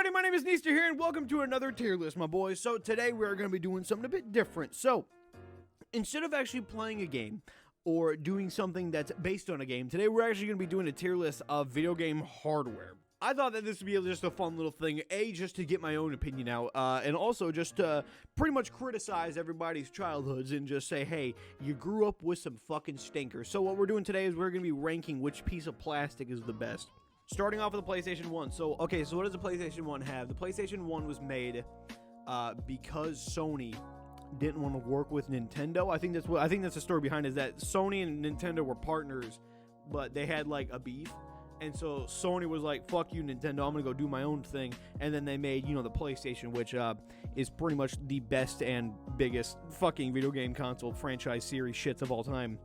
everybody, my name is NeesterHere, and welcome to another tier list, my boys. So today we're going to be doing something a bit different. So, instead of actually playing a game, or doing something that's based on a game, today we're actually going to be doing a tier list of video game hardware. I thought that this would be just a fun little thing, just to get my own opinion out, and also just to pretty much criticize everybody's childhoods and just say, hey, you grew up with some fucking stinkers. So what we're doing today is we're going to be ranking which piece of plastic is the best. Starting off with the PlayStation 1. So what does the PlayStation 1 have? The PlayStation 1 was made because Sony didn't want to work with Nintendo. I think that's the story behind it, is that Sony and Nintendo were partners, but they had like a beef. And so Sony was like, fuck you, Nintendo, I'm going to go do my own thing. And then they made, the PlayStation, which is pretty much the best and biggest fucking video game console franchise series shits of all time.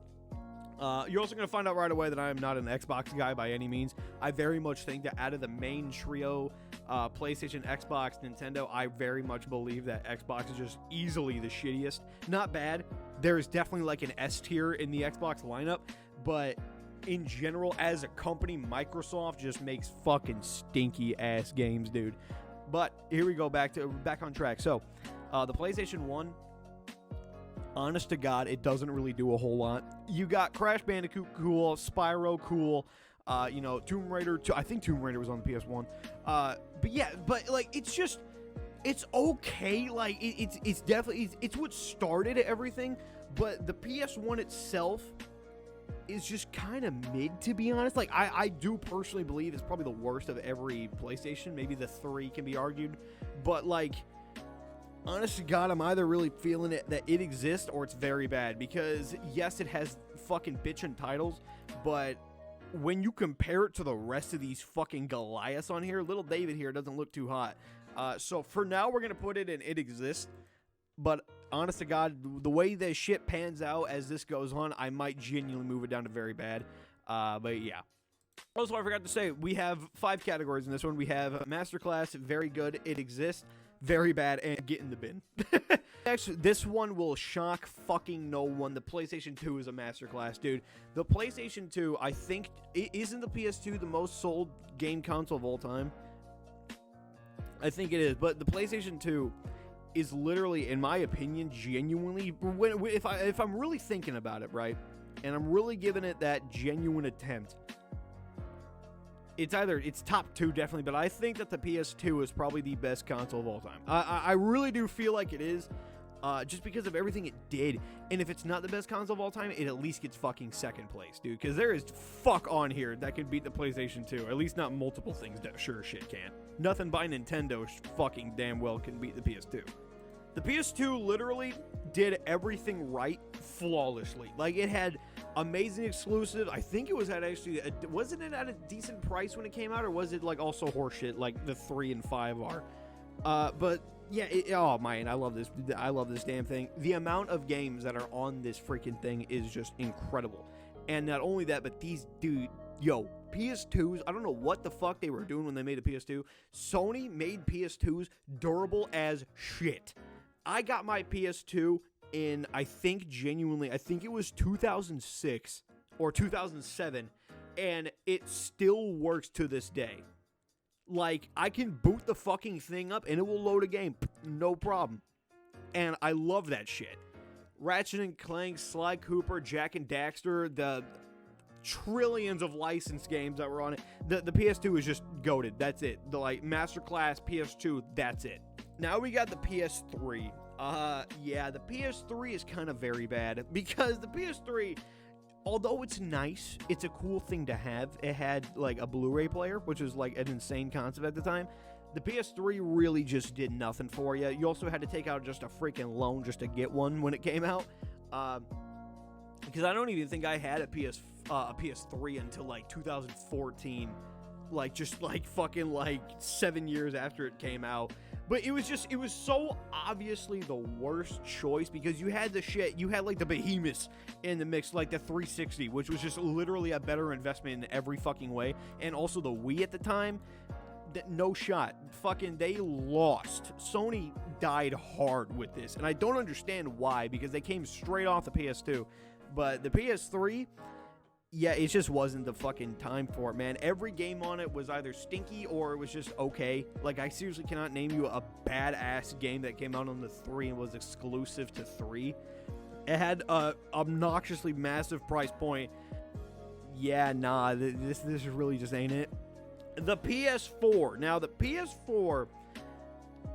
You're also going to find out right away that I am not an Xbox guy by any means. I very much think that out of the main trio, PlayStation, Xbox, Nintendo, I very much believe that Xbox is just easily the shittiest. Not bad. There's definitely like an S tier in the Xbox lineup, but in general, as a company, Microsoft just makes fucking stinky ass games, dude. But here we go, back on track. So, the PlayStation 1, honest to God, it doesn't really do a whole lot. You got Crash Bandicoot cool, Spyro cool, Tomb Raider. I think Tomb Raider was on the PS1. But like it's okay. Like it's definitely it's what started everything. But the PS1 itself is just kind of mid, to be honest. Like I do personally believe it's probably the worst of every PlayStation. Maybe the 3 can be argued, but like, honest to God, I'm either really feeling it that it exists or it's very bad, because yes, it has fucking bitchin' titles, but when you compare it to the rest of these fucking Goliaths on here, little David here doesn't look too hot. So for now, we're gonna put it in it exists, but honest to God, the way this shit pans out as this goes on, I might genuinely move it down to very bad. But yeah. Also, I forgot to say, we have 5 categories in this one. We have Masterclass, very good, it exists, very bad, and get in the bin. Actually, this one will shock fucking no one. The PlayStation 2 is a masterclass, dude. The PlayStation 2, I think, isn't the PS2 the most sold game console of all time? I think it is, but the PlayStation 2 is literally, in my opinion, genuinely, if I'm really thinking about it, right, and I'm really giving it that genuine attempt, it's top 2 definitely, but I think that the PS2 is probably the best console of all time. I really do feel like it is, just because of everything it did. And if it's not the best console of all time, it at least gets fucking second place, dude, because there is fuck on here that can beat the PlayStation 2. At least not multiple things that sure shit can. Nothing by Nintendo fucking damn well can beat the PS2. The PS2 literally did everything right flawlessly. Like, it had amazing exclusive. I think it was at actually, wasn't it at a decent price when it came out, or was it like also horseshit like the 3 and 5 are? But yeah, oh man, I love this damn thing. The amount of games that are on this freaking thing is just incredible. And not only that, but these PS2s, I don't know what the fuck they were doing when they made a PS2. Sony made PS2s durable as shit. I got my PS2 in, I think it was 2006 or 2007, and it still works to this day. Like, I can boot the fucking thing up and it will load a game, no problem. And I love that shit. Ratchet and Clank, Sly Cooper, Jak and Daxter, the trillions of licensed games that were on it. The PS2 is just goated. That's it. The like Masterclass PS2, that's it. Now we got the PS3. Yeah, the PS3 is kind of very bad, because the PS3, although it's nice, it's a cool thing to have. It had like a Blu-ray player, which was like an insane concept at the time. The PS3 really just did nothing for you. You also had to take out just a freaking loan just to get one when it came out. Because I don't even think I had a PS3 until like 2014. Like, just like fucking like 7 years after it came out. But it was so obviously the worst choice, because you had like the behemoths in the mix, like the 360, which was just literally a better investment in every fucking way. And also the Wii at the time, no shot. Fucking, they lost. Sony died hard with this. And I don't understand why, because they came straight off the PS2. But the PS3, yeah, it just wasn't the fucking time for it, man. Every game on it was either stinky or it was just okay. Like, I seriously cannot name you a badass game that came out on the 3 and was exclusive to 3. It had a obnoxiously massive price point. Yeah, nah, this really just ain't it. The PS4. Now, the PS4,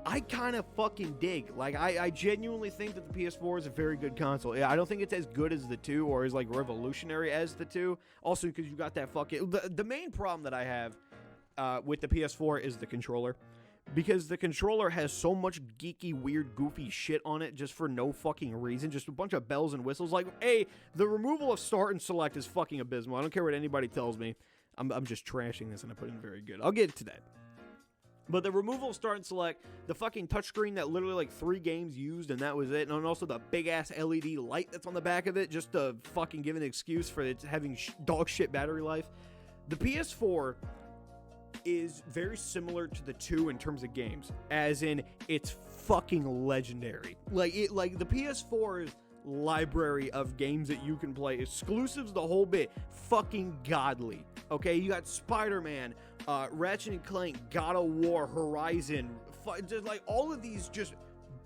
I kind of fucking dig. Like, I genuinely think that the PS4 is a very good console. Yeah, I don't think it's as good as the 2 or as, like, revolutionary as the 2. Also, because you got that fucking... The main problem that I have with the PS4 is the controller. Because the controller has so much geeky, weird, goofy shit on it just for no fucking reason. Just a bunch of bells and whistles. Like, hey, the removal of start and select is fucking abysmal. I don't care what anybody tells me. I'm just trashing this and I put it in very good. I'll get to that. But the removal of start and select, the fucking touchscreen that literally like 3 games used and that was it. And also the big-ass LED light that's on the back of it just to fucking give an excuse for it having dog shit battery life. The PS4 is very similar to the 2 in terms of games. As in, it's fucking legendary. Like the PS4's library of games that you can play, exclusives the whole bit, fucking godly. Okay, you got Spider-Man, Ratchet and Clank, God of War, Horizon, just like all of these just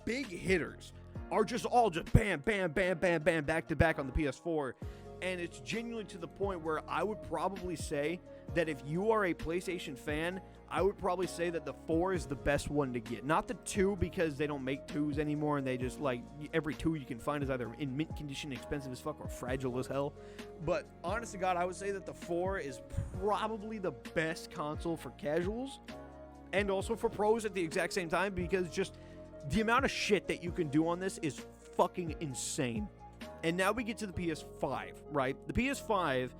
big hitters are just all just bam, bam, bam, bam, bam, back to back on the PS4. And it's genuinely to the point where I would probably say that if you are a PlayStation fan, I would probably say that the 4 is the best one to get. Not the 2, because they don't make 2s anymore, and they just, like, every 2 you can find is either in mint condition, expensive as fuck, or fragile as hell. But, honest to God, I would say that the 4 is probably the best console for casuals, and also for pros at the exact same time, because just the amount of shit that you can do on this is fucking insane. And now we get to the PS5, right? The PS5,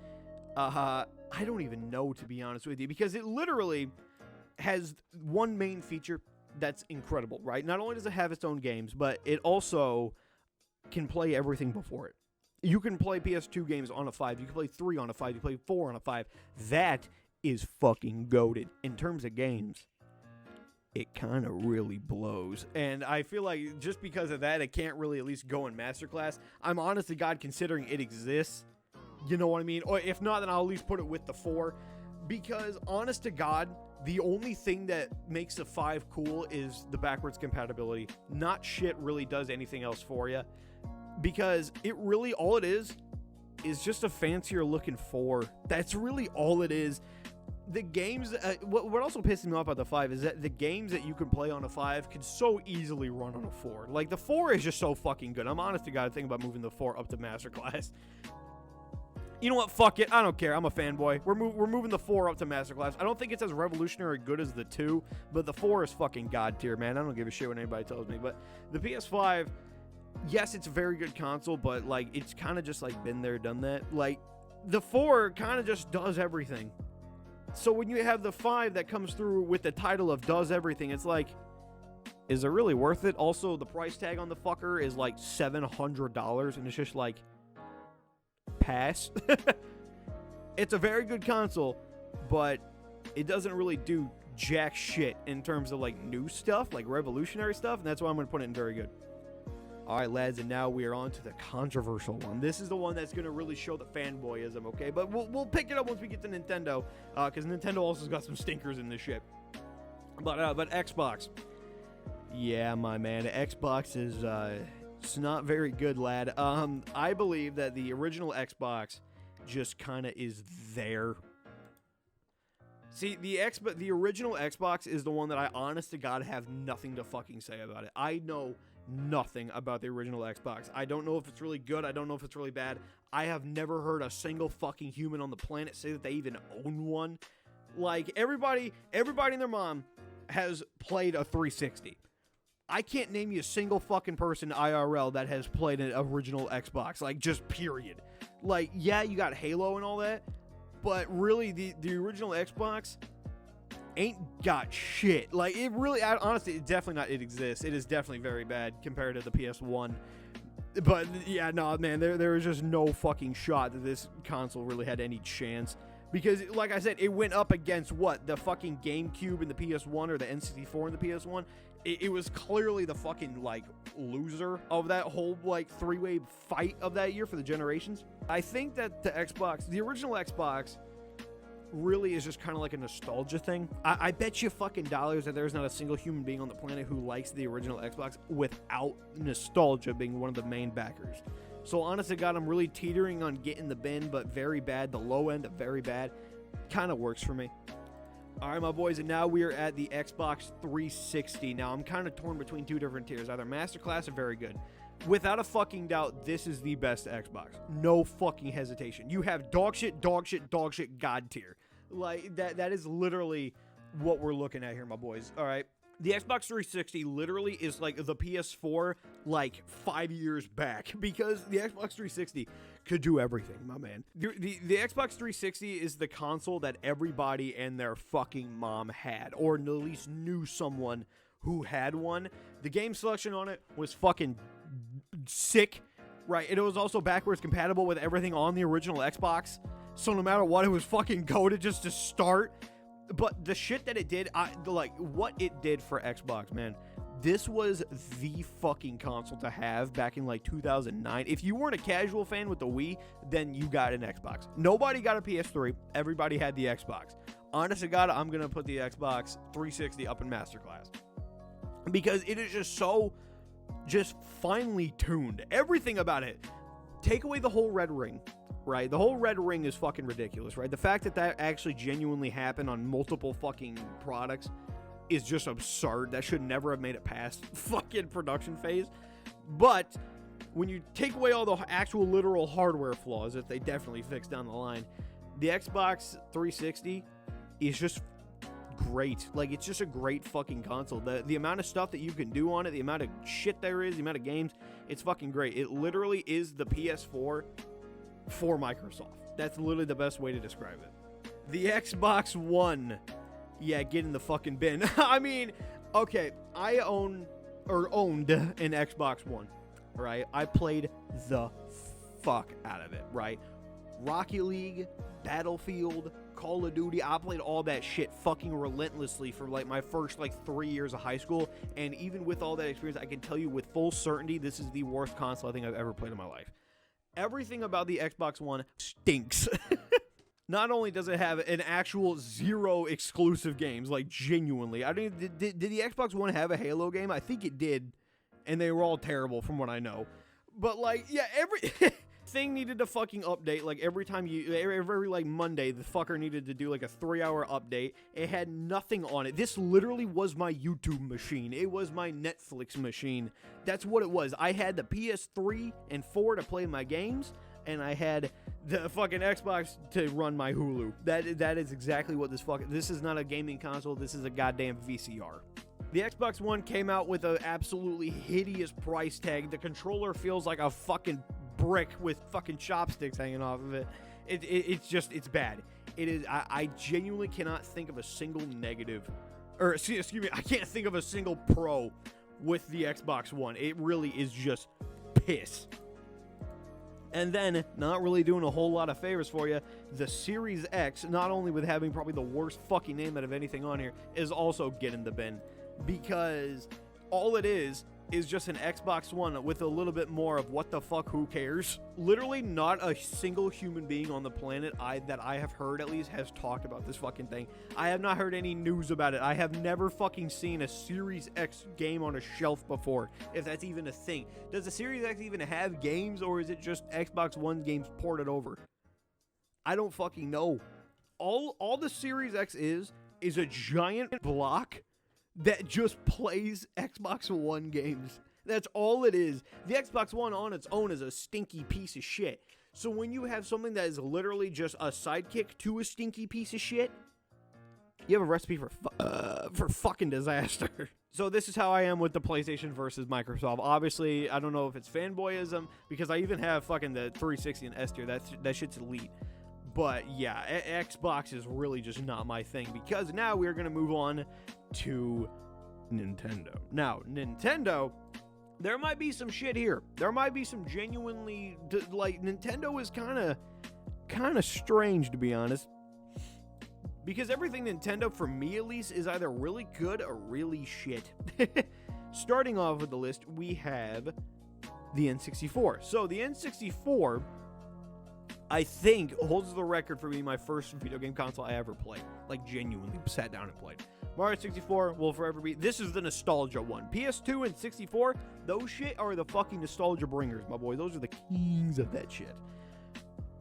I don't even know, to be honest with you, because it literally has one main feature that's incredible, right? Not only does it have its own games, but it also can play everything before it. You can play PS2 games on a 5. You can play 3 on a 5. You can play 4 on a 5. That is fucking goated. In terms of games, it kind of really blows. And I feel like just because of that, it can't really at least go in Masterclass. I'm honest to God considering it exists. You know what I mean? Or if not, then I'll at least put it with the 4. Because, honest to God, the only thing that makes the 5 cool is the backwards compatibility. Not shit really does anything else for you. Because it really, all it is just a fancier looking 4. That's really all it is. The games, what also pisses me off about the 5 is that the games that you can play on a 5 can so easily run on a 4. Like, the 4 is just so fucking good. I'm honest to God thinking about moving the 4 up to Masterclass. You know what? Fuck it. I don't care. I'm a fanboy. We're moving the 4 up to Masterclass. I don't think it's as revolutionary good as the 2, but the 4 is fucking god tier, man. I don't give a shit what anybody tells me. But the PS5, yes, it's a very good console, but, like, it's kind of just, like, been there, done that. Like, the 4 kind of just does everything. So when you have the 5 that comes through with the title of does everything, it's like, is it really worth it? Also, the price tag on the fucker is, like, $700, and it's just, like, pass. It's a very good console, but it doesn't really do jack shit in terms of like new stuff, like revolutionary stuff, and that's why I'm going to put it in very good. All right, lads, and now we are on to the controversial one. This is the one that's going to really show the fanboyism, okay? But we'll pick it up once we get to Nintendo, because Nintendo also has got some stinkers in this shit. But Xbox. Yeah, my man, Xbox is it's not very good, lad. I believe that the original Xbox just kind of is there. See, the original Xbox is the one that I, honest to God, have nothing to fucking say about it. I know nothing about the original Xbox. I don't know if it's really good. I don't know if it's really bad. I have never heard a single fucking human on the planet say that they even own one. Like, everybody and their mom has played a 360. I can't name you a single fucking person IRL that has played an original Xbox. Like, just period. Like, yeah, you got Halo and all that, but really, the original Xbox ain't got shit. Like, it really, honestly, it's definitely not, it exists. It is definitely very bad compared to the PS1. But, yeah, no, man, there was just no fucking shot that this console really had any chance. Because, like I said, it went up against what? The fucking GameCube and the PS1 or the N64 and the PS1. It was clearly the fucking, like, loser of that whole, like, three-way fight of that year for the generations. I think that the original Xbox, really is just kind of like a nostalgia thing. I bet you fucking dollars that there's not a single human being on the planet who likes the original Xbox without nostalgia being one of the main backers. So honest to God, I'm really teetering on getting the bin, but very bad. The low end of very bad kind of works for me. All right, my boys, and now we are at the Xbox 360. Now, I'm kind of torn between two different tiers, either Masterclass or very good. Without a fucking doubt, this is the best Xbox. No fucking hesitation. You have dog shit, God tier. Like, that is literally what we're looking at here, my boys. All right. The Xbox 360 literally is like the PS4 like 5 years back, because the Xbox 360 could do everything, my man. The Xbox 360 is the console that everybody and their fucking mom had, or at least knew someone who had one. The game selection on it was fucking sick, right? And it was also backwards compatible with everything on the original Xbox. So no matter what, it was fucking goated just to start. But the shit that it did, what it did for Xbox, man, this was the fucking console to have back in like 2009. If you weren't a casual fan with the Wii, then you got an Xbox. Nobody got a PS3. Everybody had the Xbox. Honest to God, I'm going to put the Xbox 360 up in Masterclass, because it is just finely tuned. Everything about it. Take away the whole red ring. Right, the whole red ring is fucking ridiculous, right? The fact that actually genuinely happened on multiple fucking products is just absurd. That should never have made it past fucking production phase. But when you take away all the actual literal hardware flaws that they definitely fixed down the line, the Xbox 360 is just great. Like, it's just a great fucking console. The amount of stuff that you can do on it, the amount of shit there is, the amount of games, it's fucking great. It literally is the PS4 for Microsoft. That's literally the best way to describe it. The Xbox One. Yeah, get in the fucking bin. I mean, okay, I owned an Xbox One, right? I played the fuck out of it, right? Rocket League, Battlefield, Call of Duty, I played all that shit fucking relentlessly for like my first like 3 years of high school, and even with all that experience, I can tell you with full certainty this is the worst console I think I've ever played in my life. Everything about the Xbox One stinks. Not only does it have an actual 0 exclusive games, like genuinely. I mean, did the Xbox One have a Halo game? I think it did, and they were all terrible from what I know. But like, yeah, every thing needed to fucking update. Like every like Monday, the fucker needed to do like a 3-hour update. It had nothing on it. This literally was my YouTube machine. It was my Netflix machine. That's what it was. I had the PS3 and 4 to play my games, and I had the fucking Xbox to run my Hulu. That is exactly what this is not a gaming console. This is a goddamn VCR. The Xbox One came out with an absolutely hideous price tag. The controller feels like a fucking brick with fucking chopsticks hanging off of it. It's bad. It is. I genuinely cannot think of a single negative, or excuse me, I can't think of a single pro with the Xbox One. It really is just piss. And then, not really doing a whole lot of favors for you, the Series X, not only with having probably the worst fucking name out of anything on here, is also getting the bin. Because all it is just an Xbox One with a little bit more of what the fuck, who cares? Literally not a single human being on the planet that I have heard at least has talked about this fucking thing. I have not heard any news about it. I have never fucking seen a Series X game on a shelf before, if that's even a thing. Does the Series X even have games, or is it just Xbox One games ported over? I don't fucking know. All the Series X is a giant block that just plays Xbox One games. That's all it is. The Xbox One on its own is a stinky piece of shit. So when you have something that is literally just a sidekick to a stinky piece of shit, you have a recipe for fucking disaster. So this is how I am with the PlayStation versus Microsoft. Obviously, I don't know if it's fanboyism, because I even have fucking the 360 and S tier. That shit's elite. But yeah, Xbox is really just not my thing, because now we're going to move on to Nintendo. Now, Nintendo, there might be some shit here. There might be some genuinely, like, Nintendo is kind of strange, to be honest. Because everything Nintendo, for me at least, is either really good or really shit. Starting off with the list, we have the N64. So the N64, I think, holds the record for being my first video game console I ever played. Like, genuinely sat down and played. Mario 64 will forever be... This is the nostalgia one. PS2 and 64, those shit are the fucking nostalgia bringers, my boy. Those are the kings of that shit.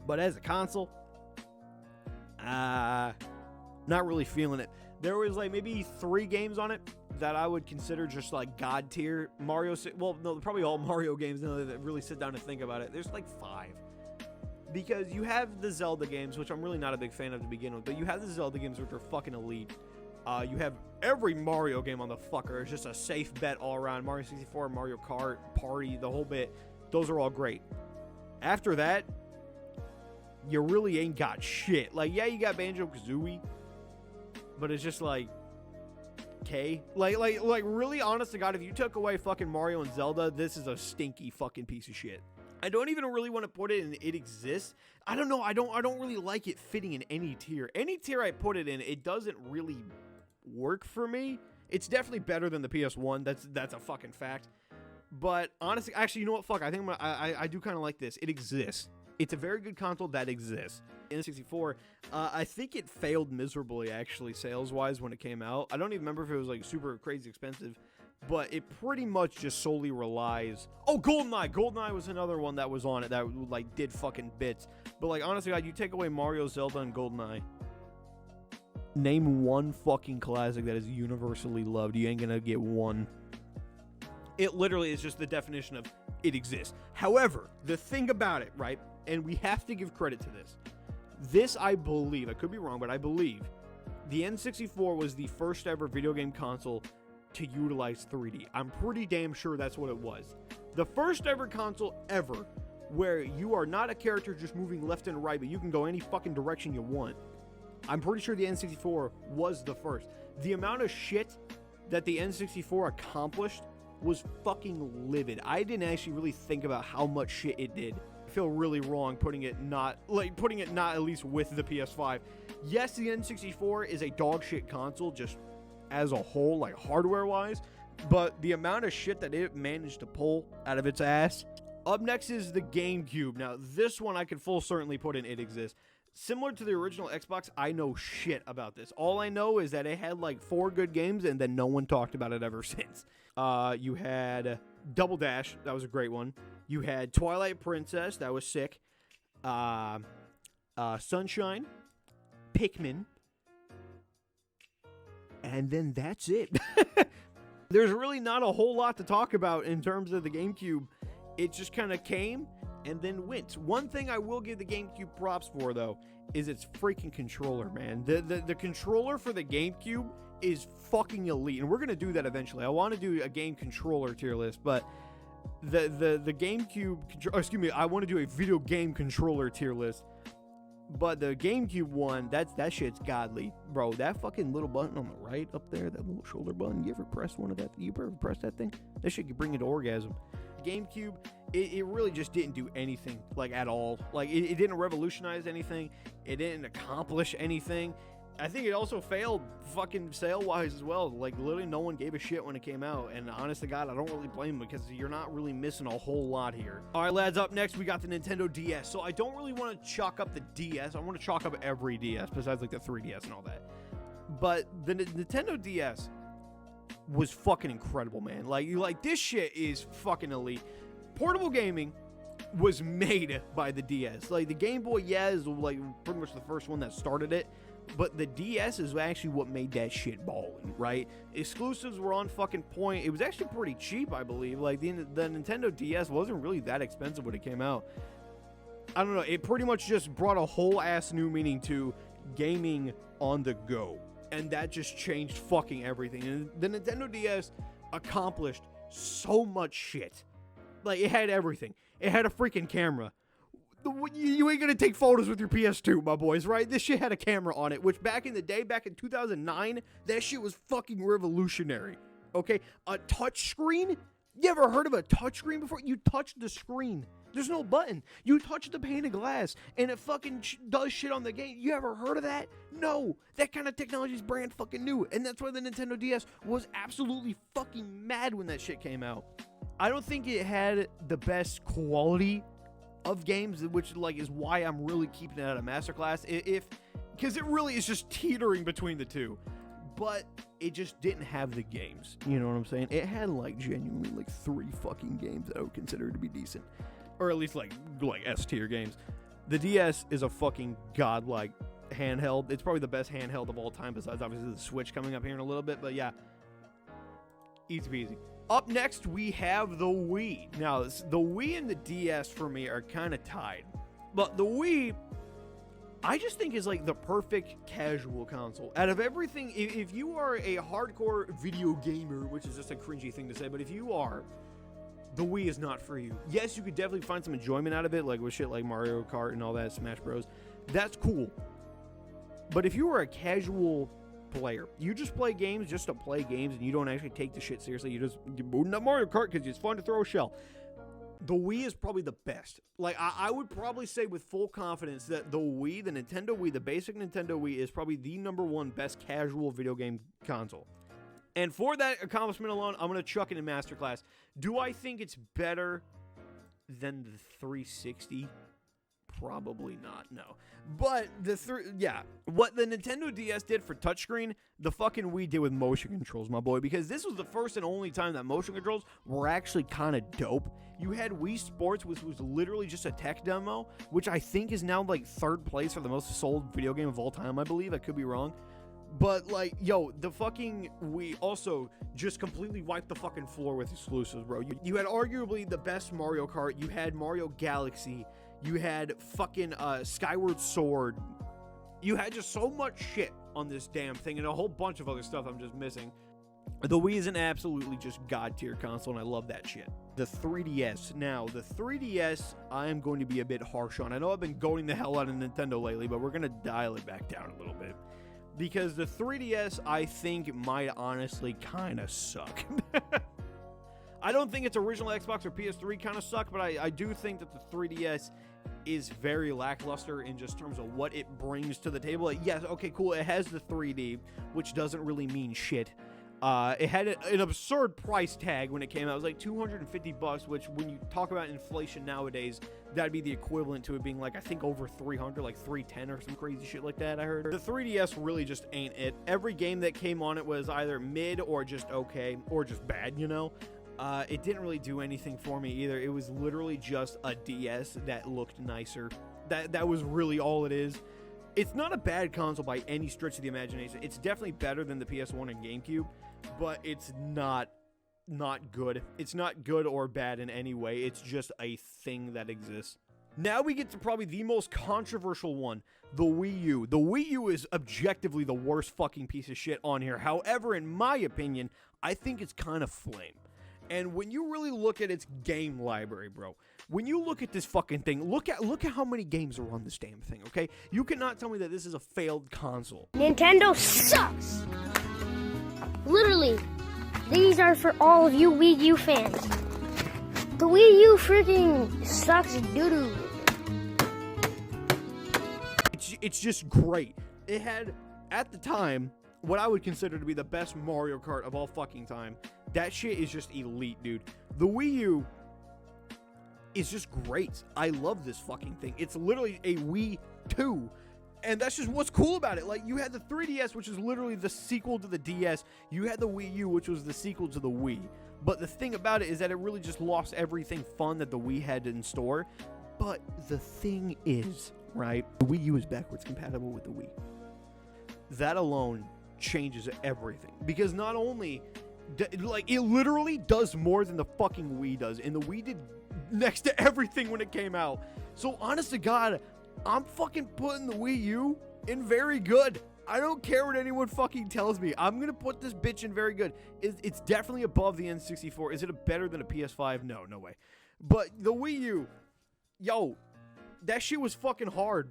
But as a console, not really feeling it. There was like maybe 3 games on it that I would consider just like god tier. Mario, well, no, probably all Mario games now that really sit down and think about it. There's like 5. Because you have the Zelda games, which I'm really not a big fan of to begin with, but you have the Zelda games, which are fucking elite. You have every Mario game on the fucker. It's just a safe bet all around. Mario 64, Mario Kart, Party, the whole bit. Those are all great. After that, you really ain't got shit. Like, yeah, you got Banjo-Kazooie, but it's just like, okay. Like, really, honest to God, if you took away fucking Mario and Zelda, this is a stinky fucking piece of shit. I don't even really want to put it in it exists. I don't know. I don't really like it fitting in any tier. Any tier I put it in, it doesn't really work for me. It's definitely better than the PS1. That's a fucking fact. But honestly, actually, you know what? Fuck. I think I do kind of like this. It exists. It's a very good console that exists. N64, I think it failed miserably, actually, sales-wise, when it came out. I don't even remember if it was, like, super crazy expensive, but it pretty much just solely relies... Oh, GoldenEye! GoldenEye was another one that was on it that, like, did fucking bits. But, like, honestly, God, you take away Mario, Zelda, and GoldenEye. Name one fucking classic that is universally loved. You ain't gonna get one. It literally is just the definition of it exists. However, the thing about it, right, and we have to give credit to this. This, I believe, I could be wrong, but I believe the N64 was the first ever video game console to utilize 3D. I'm pretty damn sure that's what it was. The first ever console ever where you are not a character just moving left and right, but you can go any fucking direction you want. I'm pretty sure the N64 was the first. The amount of shit that the N64 accomplished was fucking livid. I didn't actually really think about how much shit it did. I feel really wrong putting it not at least with the PS5. Yes, the N64 is a dog shit console just as a whole, like hardware wise, but the amount of shit that it managed to pull out of its ass. Up next is the GameCube. Now, this one I could full certainly put in it exists. Similar to the original Xbox, I know shit about this. All I know is that it had like 4 good games and then no one talked about it ever since. You had Double Dash, that was a great one. You had Twilight Princess, that was sick. Sunshine, Pikmin, and then that's it. There's really not a whole lot to talk about in terms of the GameCube. It just kind of came and then went. One thing I will give the GameCube props for, though, is its freaking controller, man. The controller for the GameCube is fucking elite, and we're going to do that eventually. I want to do a game controller tier list, but the GameCube... I want to do a video game controller tier list. But the GameCube one, that shit's godly. Bro, that fucking little button on the right up there, that little shoulder button, you ever press one of that? You ever press that thing? That shit could bring you to orgasm. GameCube, it really just didn't do anything, like, at all. Like, it didn't revolutionize anything. It didn't accomplish anything. I think it also failed fucking sale-wise as well. Like, literally no one gave a shit when it came out. And honest to God, I don't really blame them because you're not really missing a whole lot here. All right, lads, up next, we got the Nintendo DS. So I don't really want to chalk up the DS. I want to chalk up every DS besides, like, the 3DS and all that. But the Nintendo DS was fucking incredible, man. Like this shit is fucking elite. Portable gaming was made by the DS. Like, the Game Boy, yeah, is, like, pretty much the first one that started it. But the DS is actually what made that shit ballin', right? Exclusives were on fucking point. It was actually pretty cheap, I believe. Like, the Nintendo DS wasn't really that expensive when it came out. I don't know. It pretty much just brought a whole ass new meaning to gaming on the go. And that just changed fucking everything. And the Nintendo DS accomplished so much shit. Like, it had everything. It had a freaking camera. You ain't gonna take photos with your PS2, my boys, right? This shit had a camera on it, which back in the day, back in 2009, that shit was fucking revolutionary, okay? A touch screen? You ever heard of a touch screen before? You touched the screen. There's no button. You touch the pane of glass, and it fucking does shit on the game. You ever heard of that? No. That kind of technology is brand fucking new, and that's why the Nintendo DS was absolutely fucking mad when that shit came out. I don't think it had the best quality of games, which like is why I'm really keeping it out of Masterclass. Because it really is just teetering between the two. But it just didn't have the games. You know what I'm saying? It had like genuinely like 3 fucking games that I would consider to be decent. Or at least like S tier games. The DS is a fucking godlike handheld. It's probably the best handheld of all time, besides obviously the Switch coming up here in a little bit. But yeah, easy peasy. Up next, we have the Wii. Now, the Wii and the DS for me are kind of tied. But the Wii, I just think is like the perfect casual console. Out of everything, if you are a hardcore video gamer, which is just a cringy thing to say, but if you are, the Wii is not for you. Yes, you could definitely find some enjoyment out of it, like with shit like Mario Kart and all that, Smash Bros. That's cool. But if you are a casual player, you just play games just to play games, and you don't actually take the shit seriously, you're booting up Mario Kart because it's fun to throw a shell. The Wii is probably the best. Like, I would probably say with full confidence that the Wii, the Nintendo Wii, the basic Nintendo Wii is probably the #1 best casual video game console. And for that accomplishment alone, I'm going to chuck it in Masterclass. Do I think it's better than the 360? Probably not, no. But what the Nintendo DS did for touchscreen, the fucking Wii did with motion controls, my boy. Because this was the first and only time that motion controls were actually kind of dope. You had Wii Sports, which was literally just a tech demo, which I think is now like 3rd place for the most sold video game of all time, I believe. I could be wrong. But, like, yo, the fucking Wii also just completely wiped the fucking floor with exclusives, bro. You had arguably the best Mario Kart. You had Mario Galaxy. You had fucking Skyward Sword. You had just so much shit on this damn thing, and a whole bunch of other stuff I'm just missing. The Wii is an absolutely just god-tier console, and I love that shit. The 3DS. Now, the 3DS, I am going to be a bit harsh on. I know I've been goading the hell out of Nintendo lately, but we're going to dial it back down a little bit. Because the 3DS, I think, might honestly kind of suck. I don't think its original Xbox or PS3 kind of suck, but I do think that the 3DS is very lackluster in just terms of what it brings to the table. Yes, okay, cool, it has the 3D, which doesn't really mean shit. It had an absurd price tag when it came out. It was like $250, which when you talk about inflation nowadays, that'd be the equivalent to it being like, I think over 300, like 310 or some crazy shit like that, I heard. The 3DS really just ain't it. Every game that came on it was either mid or just okay, or just bad, you know? It didn't really do anything for me either. It was literally just a DS that looked nicer. That was really all it is. It's not a bad console by any stretch of the imagination. It's definitely better than the PS1 and GameCube, but it's not good. It's not good or bad in any way. It's just a thing that exists. Now we get to probably the most controversial one, the Wii U. The Wii U is objectively the worst fucking piece of shit on here. However, in my opinion, I think it's kind of flame. And when you really look at its game library, bro, when you look at this fucking thing, look at how many games are on this damn thing, okay? You cannot tell me that this is a failed console. Nintendo sucks! Literally, these are for all of you Wii U fans. The Wii U freaking sucks doo-doo. It's just great. It had, at the time, what I would consider to be the best Mario Kart of all fucking time. That shit is just elite, dude. The Wii U is just great. I love this fucking thing. It's literally a Wii 2. And that's just what's cool about it. Like, you had the 3DS, which is literally the sequel to the DS. You had the Wii U, which was the sequel to the Wii. But the thing about it is that it really just lost everything fun that the Wii had in store. But the thing is, right, the Wii U is backwards compatible with the Wii. That alone changes everything. Because not only, like, it literally does more than the fucking Wii does. And the Wii did next to everything when it came out. So, honest to God, I'm fucking putting the Wii U in very good. I don't care what anyone fucking tells me. I'm going to put this bitch in very good. It's definitely above the N64. Is it better than a PS5? No, no way. But the Wii U, yo, that shit was fucking hard.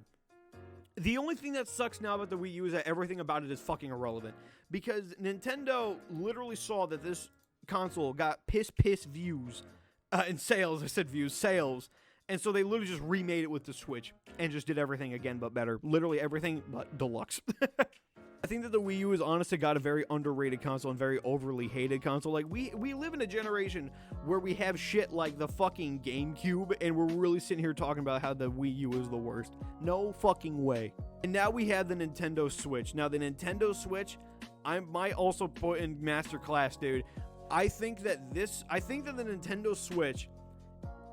The only thing that sucks now about the Wii U is that everything about it is fucking irrelevant. Because Nintendo literally saw that this console got piss views and sales. I said views, sales. And so they literally just remade it with the Switch and just did everything again but better. Literally everything but deluxe. I think that the Wii U is honest to God a very underrated console and very overly hated console. Like, we live in a generation where we have shit like the fucking GameCube, and we're really sitting here talking about how the Wii U is the worst. No fucking way. And now we have the Nintendo Switch. Now, the Nintendo Switch, I might also put in masterclass, dude. I think that the Nintendo Switch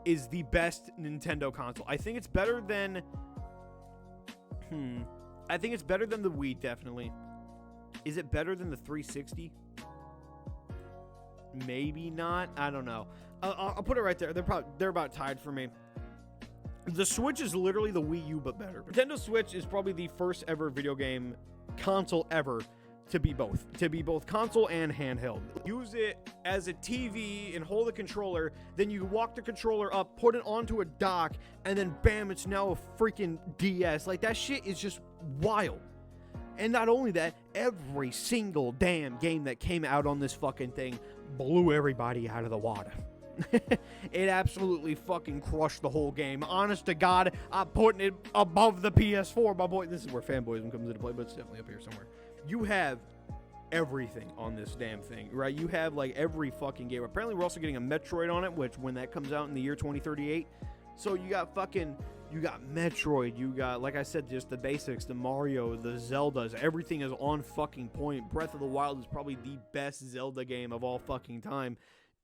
is the best Nintendo console. I think it's better than I think it's better than the Wii, definitely. Is it better than the 360? Maybe not. I don't know. I'll put it right there. They're about tied for me. The Switch is literally the Wii U but better. Nintendo Switch is probably the first ever video game console ever to be both console and handheld. Use it as a TV and hold the controller, then you walk the controller up, put it onto a dock, and then bam, it's now a freaking DS. Like, that shit is just wild. And not only that, every single damn game that came out on this fucking thing blew everybody out of the water. It absolutely fucking crushed the whole game. Honest to God, I'm putting it above the PS4, my boy. This is where fanboyism comes into play, but it's definitely up here somewhere. You have everything on this damn thing, right? You have, like, every fucking game. Apparently, we're also getting a Metroid on it, which, when that comes out in the year 2038. So you got Metroid, you got, like I said, just the basics, the Mario, the Zeldas, everything is on fucking point. Breath of the Wild is probably the best Zelda game of all fucking time.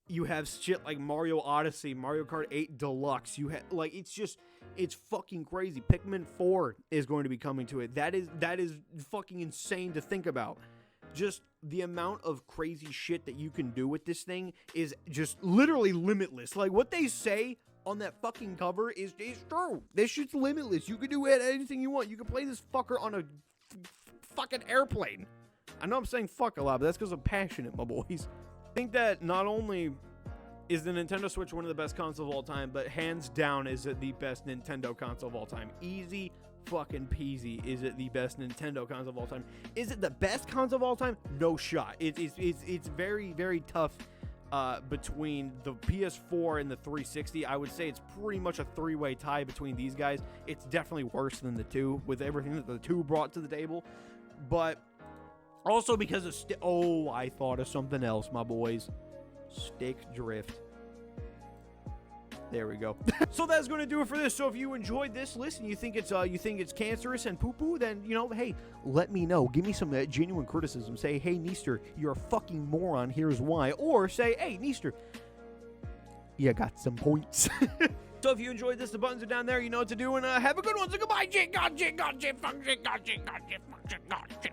You have shit like Mario Odyssey, Mario Kart 8 Deluxe. You have, like, it's fucking crazy. Pikmin 4 is going to be coming to it. That is fucking insane to think about. Just the amount of crazy shit that you can do with this thing is just literally limitless. Like, what they say on that fucking cover is true. This shit's limitless. You can do anything you want. You can play this fucker on a fucking airplane. I know I'm saying fuck a lot, but that's because I'm passionate, my boys. I think that not only is the Nintendo Switch one of the best consoles of all time, but hands down is it the best Nintendo console of all time. Easy fucking peasy. Is it the best Nintendo console of all time? Is it the best console of all time? No shot. It's very, very tough between the PS4 and the 360. I would say it's pretty much a three-way tie between these guys. It's definitely worse than the two, with everything that the two brought to the table. But also because of I thought of something else, my boys. Stick drift. There we go. So that's going to do it for this. So if you enjoyed this list and you think it's cancerous and poo-poo, then, you know, hey, let me know. Give me some genuine criticism. Say, hey, Neester, you're a fucking moron. Here's why. Or say, hey, Neester, you got some points. So if you enjoyed this, the buttons are down there. You know what to do. And have a good one. So goodbye. God, fuck, God, fuck, God.